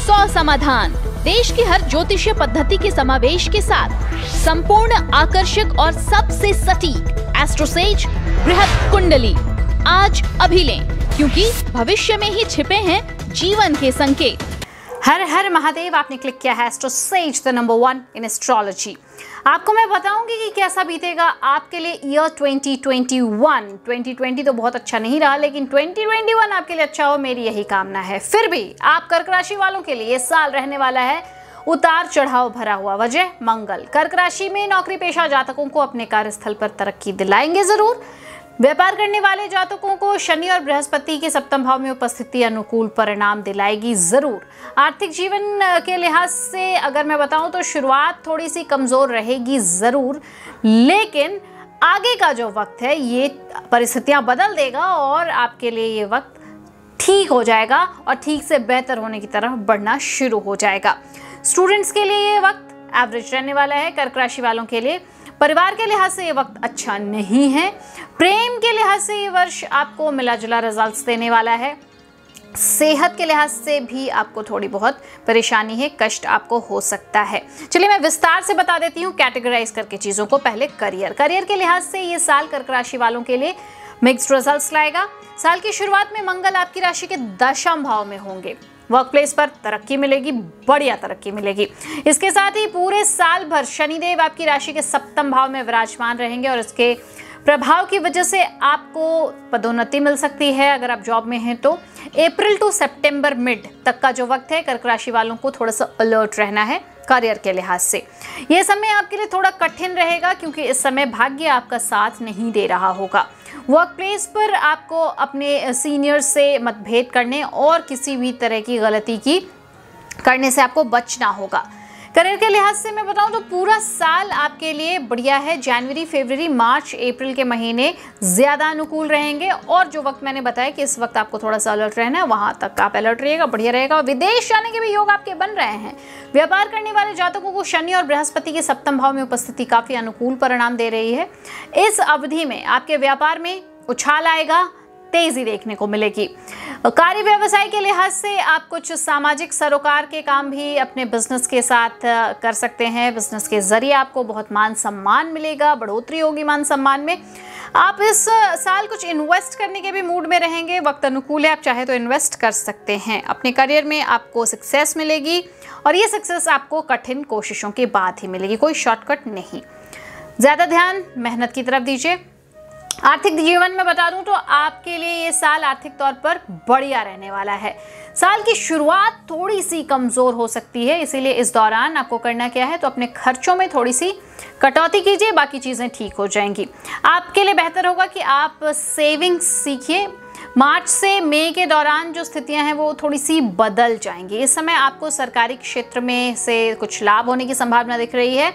100 समाधान, देश की हर ज्योतिषीय पद्धति के समावेश के साथ संपूर्ण, आकर्षक और सबसे सटीक एस्ट्रोसेज बृहत कुंडली। आज अभी लें, क्योंकि भविष्य में ही छिपे हैं जीवन के संकेत। हर हर महादेव, आपने क्लिक किया है AstroSage the number 1 in astrology. आपको मैं बताऊंगी कि कैसा बीतेगा आपके लिए ईयर 2021। 2020 तो बहुत अच्छा नहीं रहा, लेकिन 2021 आपके लिए अच्छा हो, मेरी यही कामना है। फिर भी आप कर्क राशि वालों के लिए साल रहने वाला है उतार चढ़ाव भरा हुआ। वजह मंगल कर्क राशि में नौकरी पेशा जातकों को अपने कार्यस्थल पर तरक्की दिलाएंगे जरूर। व्यापार करने वाले जातकों को शनि और बृहस्पति के सप्तम भाव में उपस्थिति अनुकूल परिणाम दिलाएगी जरूर। आर्थिक जीवन के लिहाज से अगर मैं बताऊं तो शुरुआत थोड़ी सी कमजोर रहेगी जरूर, लेकिन आगे का जो वक्त है ये परिस्थितियां बदल देगा और आपके लिए ये वक्त ठीक हो जाएगा और ठीक से बेहतर होने की तरफ बढ़ना शुरू हो जाएगा। स्टूडेंट्स के लिए ये वक्त एवरेज रहने वाला है। कर्क राशि वालों के लिए परिवार के लिहाज से ये वक्त अच्छा नहीं है। प्रेम के लिहाज से ये वर्ष आपको मिला जुला रिजल्ट्स देने वाला है। सेहत के लिहाज से भी आपको थोड़ी बहुत परेशानी है, कष्ट आपको हो सकता है। चलिए मैं विस्तार से बता देती हूँ कैटेगराइज करके चीज़ों को। पहले करियर के लिहाज से ये साल कर्क राशि वालों के लिए मिक्स्ड रिजल्ट्स लाएगा। साल की शुरुआत में मंगल आपकी राशि के दशम भाव में होंगे। वर्क प्लेस पर तरक्की मिलेगी, बढ़िया तरक्की मिलेगी। इसके साथ ही पूरे साल भर शनिदेव आपकी राशि के सप्तम भाव में विराजमान रहेंगे और इसके प्रभाव की वजह से आपको पदोन्नति मिल सकती है अगर आप जॉब में हैं तो। अप्रैल टू सितंबर मिड तक का जो वक्त है कर्क राशि वालों को थोड़ा सा अलर्ट रहना है करियर के लिहाज से। यह समय आपके लिए थोड़ा कठिन रहेगा क्योंकि इस समय भाग्य आपका साथ नहीं दे रहा होगा। वर्क प्लेस पर आपको अपने सीनियर से मतभेद करने और किसी भी तरह की गलती की करने से आपको बचना होगा। करियर के लिहाज से मैं बताऊं तो पूरा साल आपके लिए बढ़िया है। जनवरी, फरवरी, मार्च, अप्रैल के महीने ज़्यादा अनुकूल रहेंगे और जो वक्त मैंने बताया कि इस वक्त आपको थोड़ा सा अलर्ट रहना है, वहां तक आप अलर्ट रहिएगा, बढ़िया रहेगा। और विदेश जाने के भी योग आपके बन रहे हैं। व्यापार करने वाले जातकों को शनि और बृहस्पति के सप्तम भाव में उपस्थिति काफ़ी अनुकूल परिणाम दे रही है। इस अवधि में आपके व्यापार में उछाल आएगा, तेजी देखने को मिलेगी। कार्य व्यवसाय के लिहाज से आप कुछ सामाजिक सरोकार के काम भी अपने बिजनेस के साथ कर सकते हैं। बिजनेस के जरिए आपको बहुत मान सम्मान मिलेगा, बढ़ोतरी होगी मान सम्मान में। आप इस साल कुछ इन्वेस्ट करने के भी मूड में रहेंगे। वक्त अनुकूल है, आप चाहे तो इन्वेस्ट कर सकते हैं। अपने करियर में आपको सक्सेस मिलेगी और ये सक्सेस आपको कठिन कोशिशों के बाद ही मिलेगी, कोई शॉर्टकट नहीं। ज़्यादा ध्यान मेहनत की तरफ दीजिए। आर्थिक जीवन में बता दूं तो आपके लिए ये साल आर्थिक तौर पर बढ़िया रहने वाला है। साल की शुरुआत थोड़ी सी कमज़ोर हो सकती है, इसीलिए इस दौरान आपको करना क्या है तो अपने खर्चों में थोड़ी सी कटौती कीजिए, बाकी चीज़ें ठीक हो जाएंगी। आपके लिए बेहतर होगा कि आप सेविंग्स सीखिए। मार्च से मई के दौरान जो स्थितियां हैं वो थोड़ी सी बदल जाएंगी। इस समय आपको सरकारी क्षेत्र में से कुछ लाभ होने की संभावना दिख रही है।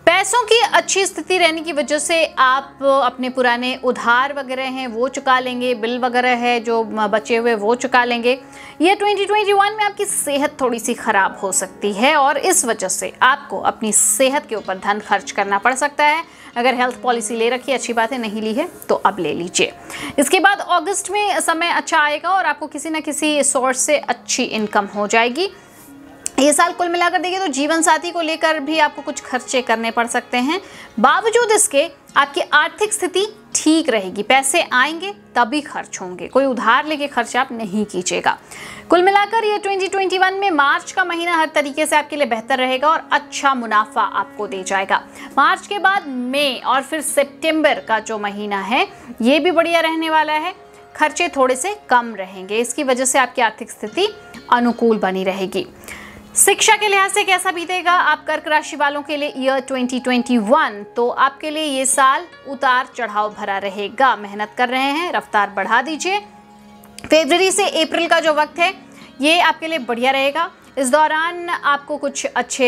पैसों की अच्छी स्थिति रहने की वजह से आप अपने पुराने उधार वगैरह हैं वो चुका लेंगे, बिल वगैरह है जो बचे हुए वो चुका लेंगे। ये 2021 में आपकी सेहत थोड़ी सी खराब हो सकती है और इस वजह से आपको अपनी सेहत के ऊपर धन खर्च करना पड़ सकता है। अगर हेल्थ पॉलिसी ले रखी है, अच्छी बात है, नहीं ली है तो अब ले लीजिए। इसके बाद अगस्त में समय अच्छा आएगा और आपको किसी न किसी सोर्स से अच्छी इनकम हो जाएगी। ये साल कुल मिलाकर देखिए तो जीवन साथी को लेकर भी आपको कुछ खर्चे करने पड़ सकते हैं। बावजूद इसके आपकी आर्थिक स्थिति ठीक रहेगी, पैसे आएंगे तभी खर्च होंगे, कोई उधार लेके खर्च आप नहीं कीजिएगा। कुल मिलाकर ये 2021 में मार्च का महीना हर तरीके से आपके लिए बेहतर रहेगा और अच्छा मुनाफा आपको दे जाएगा। मार्च के बाद मई और फिर सितंबर का जो महीना है ये भी बढ़िया रहने वाला है। खर्चे थोड़े से कम रहेंगे, इसकी वजह से आपकी आर्थिक स्थिति अनुकूल बनी रहेगी। शिक्षा के लिहाज से कैसा बीतेगा आप कर्क राशि वालों के लिए ईयर 2021? तो आपके लिए ये साल उतार चढ़ाव भरा रहेगा। मेहनत कर रहे हैं, रफ्तार बढ़ा दीजिए। फरवरी से अप्रैल का जो वक्त है ये आपके लिए बढ़िया रहेगा। इस दौरान आपको कुछ अच्छे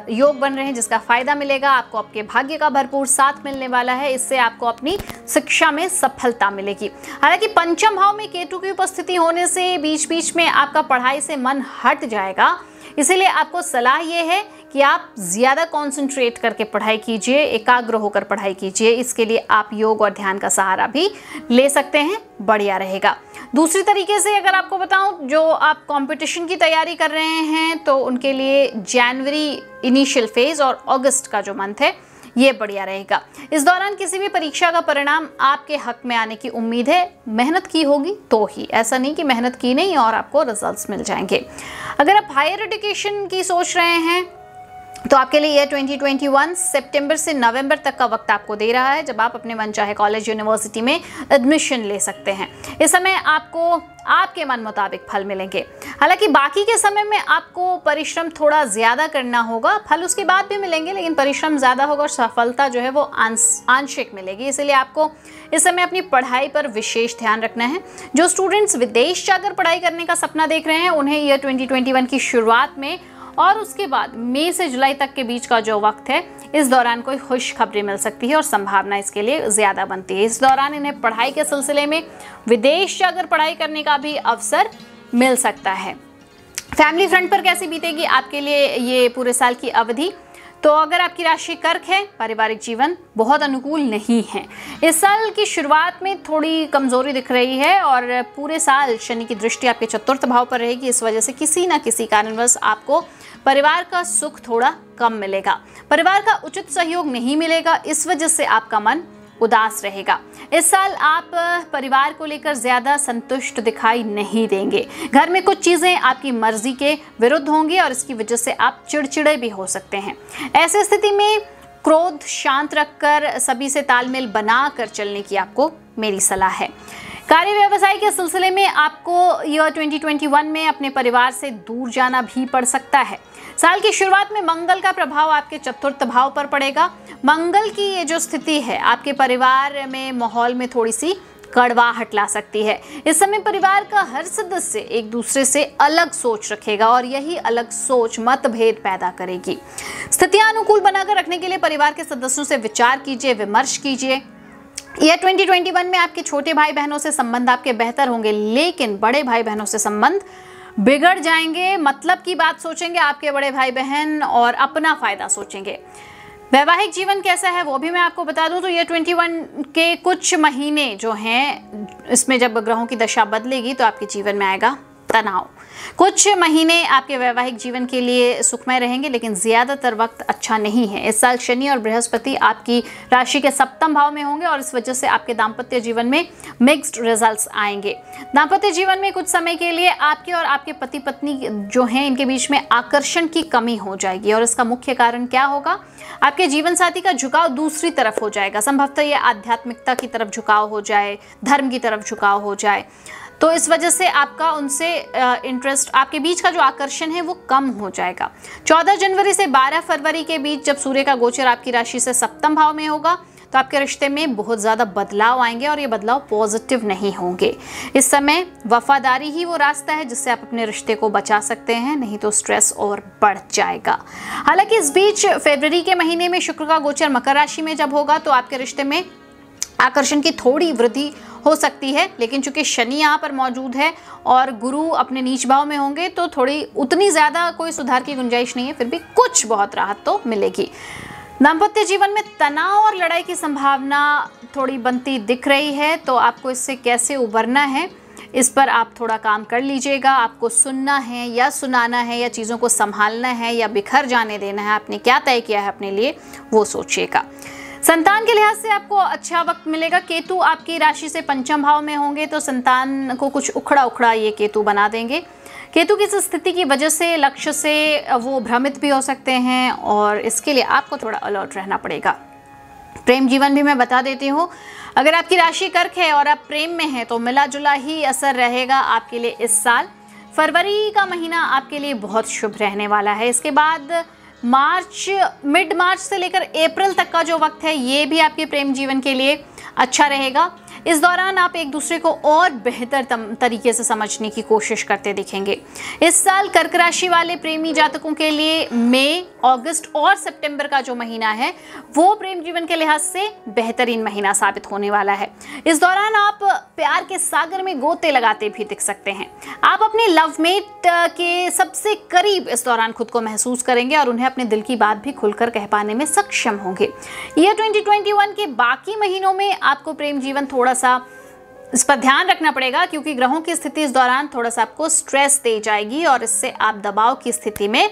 योग बन रहे हैं जिसका फायदा मिलेगा। आपको आपके भाग्य का भरपूर साथ मिलने वाला है। इससे आपको अपनी शिक्षा में सफलता मिलेगी। हालांकि पंचम भाव में केतु की उपस्थिति होने से बीच बीच में आपका पढ़ाई से मन हट जाएगा, इसीलिए आपको सलाह ये है कि आप ज़्यादा कंसंट्रेट करके पढ़ाई कीजिए, एकाग्र होकर पढ़ाई कीजिए। इसके लिए आप योग और ध्यान का सहारा भी ले सकते हैं, बढ़िया रहेगा। दूसरी तरीके से अगर आपको बताऊं, जो आप कंपटीशन की तैयारी कर रहे हैं तो उनके लिए जनवरी इनिशियल फेज और अगस्त का जो मंथ है ये बढ़िया रहेगा। इस दौरान किसी भी परीक्षा का परिणाम आपके हक में आने की उम्मीद है। मेहनत की होगी तो ही, ऐसा नहीं कि मेहनत की नहीं और आपको रिजल्ट्स मिल जाएंगे। अगर आप हायर एजुकेशन की सोच रहे हैं तो आपके लिए यह 2021 सितंबर से नवंबर तक का वक्त आपको दे रहा है, जब आप अपने मनचाहे कॉलेज यूनिवर्सिटी में एडमिशन ले सकते हैं। इस समय आपको आपके मन मुताबिक फल मिलेंगे। हालांकि बाकी के समय में आपको परिश्रम थोड़ा ज़्यादा करना होगा, फल उसके बाद भी मिलेंगे लेकिन परिश्रम ज़्यादा होगा और सफलता जो है वो आंशिक मिलेगी। इसलिए आपको इस समय अपनी पढ़ाई पर विशेष ध्यान रखना है। जो स्टूडेंट्स विदेश जाकर पढ़ाई करने का सपना देख रहे हैं उन्हें ईयर 2021 की शुरुआत में और उसके बाद मई से जुलाई तक के बीच का जो वक्त है, इस दौरान कोई खुशखबरी मिल सकती है और संभावना इसके लिए ज़्यादा बनती है। इस दौरान इन्हें पढ़ाई के सिलसिले में विदेश जाकर पढ़ाई करने का भी अवसर मिल सकता है। फैमिली फ्रंट पर कैसी बीतेगी आपके लिए ये पूरे साल की अवधि? तो अगर आपकी राशि कर्क है, पारिवारिक जीवन बहुत अनुकूल नहीं है। इस साल की शुरुआत में थोड़ी कमजोरी दिख रही है और पूरे साल शनि की दृष्टि आपके चतुर्थ भाव पर रहेगी। इस वजह से किसी ना किसी कारणवश आपको परिवार का सुख थोड़ा कम मिलेगा, परिवार का उचित सहयोग नहीं मिलेगा, इस वजह से आपका मन उदास रहेगा। इस साल आप परिवार को लेकर ज्यादा संतुष्ट दिखाई नहीं देंगे। घर में कुछ चीजें आपकी मर्जी के विरुद्ध होंगी और इसकी वजह से आप चिड़चिड़े भी हो सकते हैं। ऐसी स्थिति में क्रोध शांत रखकर सभी से तालमेल बनाकर चलने की आपको मेरी सलाह है। कार्य व्यवसाय के सिलसिले में आपको ईयर 2021 में अपने परिवार से दूर जाना भी पड़ सकता है। साल की शुरुआत में मंगल का प्रभाव आपके चतुर्थ भाव पर पड़ेगा। मंगल की ये जो स्थिति है आपके परिवार में माहौल में थोड़ी सी कड़वाहट ला सकती है। इस समय परिवार का हर सदस्य एक दूसरे से अलग सोच रखेगा और यही अलग सोच मतभेद पैदा करेगी। स्थितियां अनुकूल बनाकर रखने के लिए परिवार के सदस्यों से विचार कीजिए, विमर्श कीजिए। यह 2021 में आपके छोटे भाई बहनों से संबंध आपके बेहतर होंगे, लेकिन बड़े भाई बहनों से संबंध बिगड़ जाएंगे। मतलब की बात सोचेंगे आपके बड़े भाई बहन और अपना फायदा सोचेंगे। वैवाहिक जीवन कैसा है वो भी मैं आपको बता दूं तो ये 21 के कुछ महीने जो हैं, इसमें जब ग्रहों की दशा बदलेगी तो आपके जीवन में आएगा तनाव। कुछ महीने आपके वैवाहिक जीवन के लिए सुखमय रहेंगे, लेकिन ज्यादातर वक्त अच्छा नहीं है। इस साल शनि और बृहस्पति आपकी राशि के सप्तम भाव में होंगे और इस वजह से आपके दाम्पत्य जीवन में मिक्स्ड रिजल्ट्स आएंगे। दाम्पत्य जीवन में कुछ समय के लिए आपके और आपके पति पत्नी जो हैं इनके बीच में आकर्षण की कमी हो जाएगी और इसका मुख्य कारण क्या होगा? आपके जीवन साथी का झुकाव दूसरी तरफ हो जाएगा। संभवतः ये आध्यात्मिकता की तरफ झुकाव हो जाए, धर्म की तरफ झुकाव हो जाए, तो इस वजह से आपका उनसे इंटरेस्ट, आपके बीच का जो आकर्षण है वो कम हो जाएगा। 14 जनवरी से 12 फरवरी के बीच जब सूर्य का गोचर आपकी राशि से सप्तम भाव में होगा तो आपके रिश्ते में बहुत ज़्यादा बदलाव आएंगे और ये बदलाव पॉजिटिव नहीं होंगे। इस समय वफादारी ही वो रास्ता है जिससे आप अपने रिश्ते को बचा सकते हैं, नहीं तो स्ट्रेस और बढ़ जाएगा। हालांकि इस बीच फरवरी के महीने में शुक्र का गोचर मकर राशि में जब होगा तो आपके रिश्ते में आकर्षण की थोड़ी वृद्धि हो सकती है, लेकिन चूंकि शनि यहाँ पर मौजूद है और गुरु अपने नीच भाव में होंगे तो थोड़ी उतनी ज़्यादा कोई सुधार की गुंजाइश नहीं है, फिर भी कुछ बहुत राहत तो मिलेगी। दाम्पत्य जीवन में तनाव और लड़ाई की संभावना थोड़ी बनती दिख रही है, तो आपको इससे कैसे उबरना है इस पर आप थोड़ा काम कर लीजिएगा। आपको सुनना है या सुनाना है या चीज़ों को संभालना है या बिखर जाने देना है, आपने क्या तय किया है अपने लिए वो सोचिएगा। संतान के लिहाज से आपको अच्छा वक्त मिलेगा। केतु आपकी राशि से पंचम भाव में होंगे तो संतान को कुछ उखड़ा उखड़ा ये केतु बना देंगे। केतु की इस स्थिति की वजह से लक्ष्य से वो भ्रमित भी हो सकते हैं और इसके लिए आपको थोड़ा अलर्ट रहना पड़ेगा। प्रेम जीवन भी मैं बता देती हूँ, अगर आपकी राशि कर्क है और आप प्रेम में हैं तो मिला जुला ही असर रहेगा आपके लिए इस साल। फरवरी का महीना आपके लिए बहुत शुभ रहने वाला है। इसके बाद मिड मार्च से लेकर अप्रैल तक का जो वक्त है ये भी आपके प्रेम जीवन के लिए अच्छा रहेगा। इस दौरान आप एक दूसरे को और बेहतर तरीके से समझने की कोशिश करते दिखेंगे। इस साल कर्क राशि वाले प्रेमी जातकों के लिए मई, अगस्त और सितंबर का जो महीना है वो प्रेम जीवन के लिहाज से बेहतरीन महीना साबित होने वाला है। इस दौरान आप प्यार के सागर में गोते लगाते भी दिख सकते हैं। आप अपने लवमेट के सबसे करीब इस दौरान खुद को महसूस करेंगे और उन्हें अपने दिल की बात भी खुलकर कह पाने में सक्षम होंगे। ईयर 2021 के बाकी महीनों में आपको प्रेम जीवन थोड़ा सा इस पर ध्यान रखना पड़ेगा, क्योंकि ग्रहों की स्थिति इस दौरान थोड़ा सा आपको स्ट्रेस दे जाएगी और इससे आप दबाव की स्थिति में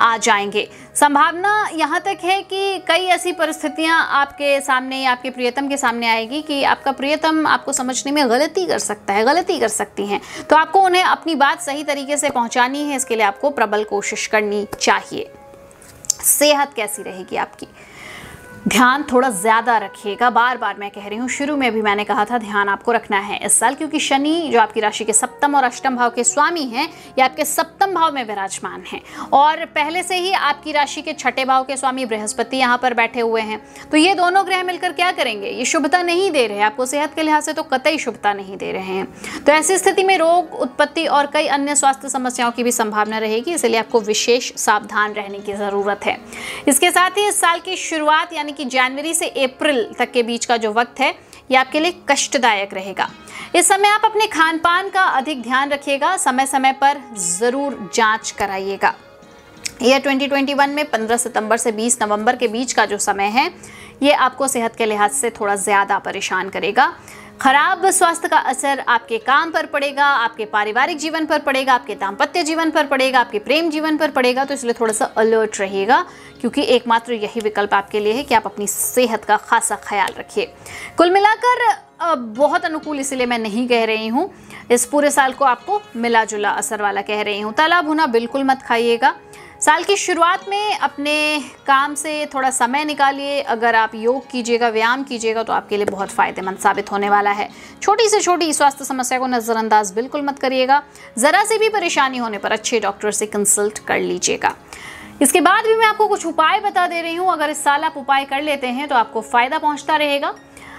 आ जाएंगे। संभावना यहाँ तक है कि कई ऐसी परिस्थितियाँ आपके सामने या आपके प्रियतम के सामने आएगी कि आपका प्रियतम आपको समझने में गलती कर सकता है, गलती कर सकती हैं। तो आपको उन्हें अपनी बात सही तरीके से पहुँचानी है, इसके लिए आपको प्रबल कोशिश करनी चाहिए। सेहत कैसी रहेगी आपकी? ध्यान थोड़ा ज़्यादा रखिएगा। बार बार मैं कह रही हूँ, शुरू में भी मैंने कहा था ध्यान आपको रखना है इस साल, क्योंकि शनि जो आपकी राशि के सप्तम और अष्टम भाव के स्वामी हैं, ये आपके सप्तम भाव में विराजमान हैं और पहले से ही आपकी राशि के छठे भाव के स्वामी बृहस्पति यहाँ पर बैठे हुए हैं। तो ये दोनों ग्रह मिलकर क्या करेंगे? ये शुभता नहीं दे रहे हैं आपको, सेहत के लिहाज से तो कतई शुभता नहीं दे रहे हैं। तो ऐसी स्थिति में रोग उत्पत्ति और कई अन्य स्वास्थ्य समस्याओं की भी संभावना रहेगी, इसलिए आपको विशेष सावधान रहने की ज़रूरत है। इसके साथ ही इस साल की शुरुआत यानी कि जनवरी से अप्रैल तक के बीच का जो वक्त है ये आपके लिए कष्टदायक रहेगा। इस समय आप अपने खान पान का अधिक ध्यान रखिएगा, समय समय पर जरूर जांच कराइएगा। यह 2021 में 15 सितंबर से 20 नवंबर के बीच का जो समय है ये आपको सेहत के लिहाज से थोड़ा ज़्यादा परेशान करेगा। खराब स्वास्थ्य का असर आपके काम पर पड़ेगा, आपके पारिवारिक जीवन पर पड़ेगा, आपके दाम्पत्य जीवन पर पड़ेगा, आपके प्रेम जीवन पर पड़ेगा। तो इसलिए थोड़ा सा अलर्ट रहिएगा, क्योंकि एकमात्र यही विकल्प आपके लिए है कि आप अपनी सेहत का खासा ख्याल रखिए। कुल मिलाकर बहुत अनुकूल इसलिए मैं नहीं कह रही हूँ, इस पूरे साल को आपको मिला जुला असर वाला कह रही हूँ। तला भुना बिल्कुल मत खाइएगा। साल की शुरुआत में अपने काम से थोड़ा समय निकालिए। अगर आप योग कीजिएगा, व्यायाम कीजिएगा तो आपके लिए बहुत फ़ायदेमंद साबित होने वाला है। छोटी से छोटी स्वास्थ्य समस्या को नज़रअंदाज बिल्कुल मत करिएगा। ज़रा से भी परेशानी होने पर अच्छे डॉक्टर से कंसल्ट कर लीजिएगा। इसके बाद भी मैं आपको कुछ उपाय बता दे रही हूँ। अगर इस साल आप उपाय कर लेते हैं तो आपको फ़ायदा पहुँचता रहेगा।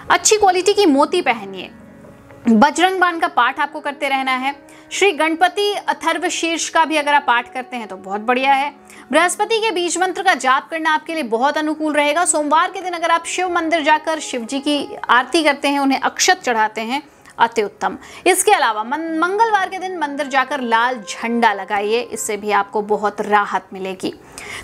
अच्छी क्वालिटी की मोती पहनिए। बजरंग बाण का पाठ आपको करते रहना है। श्री गणपति अथर्व शीर्ष का भी अगर आप पाठ करते हैं तो बहुत बढ़िया है। बृहस्पति के बीज मंत्र का जाप करना आपके लिए बहुत अनुकूल रहेगा। सोमवार के दिन अगर आप शिव मंदिर जाकर शिव जी की आरती करते हैं, उन्हें अक्षत चढ़ाते हैं, अति उत्तम। इसके अलावा मंगलवार के दिन मंदिर जाकर लाल झंडा लगाइए, इससे भी आपको बहुत राहत मिलेगी।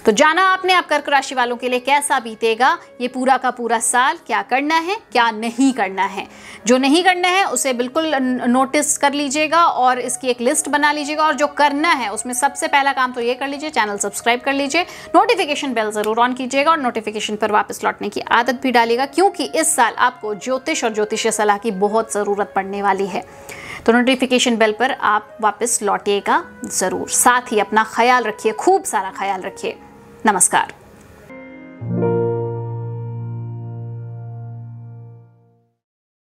तो जाना आपने आप कर्क राशि वालों के लिए कैसा बीतेगा ये पूरा का पूरा साल, क्या करना है क्या नहीं करना है। जो नहीं करना है उसे बिल्कुल नोटिस कर लीजिएगा और इसकी एक लिस्ट बना लीजिएगा, और जो करना है उसमें सबसे पहला काम तो ये कर लीजिए, चैनल सब्सक्राइब कर लीजिए, नोटिफिकेशन बेल जरूर ऑन कीजिएगा और नोटिफिकेशन पर वापस लौटने की आदत भी डालिएगा, क्योंकि इस साल आपको ज्योतिष और ज्योतिषीय सलाह की बहुत ज़रूरत पड़ने वाली है। तो नोटिफिकेशन बेल पर आप वापस लौटिएगा ज़रूर। साथ ही अपना ख्याल रखिए, खूब सारा ख्याल रखिए। नमस्कार।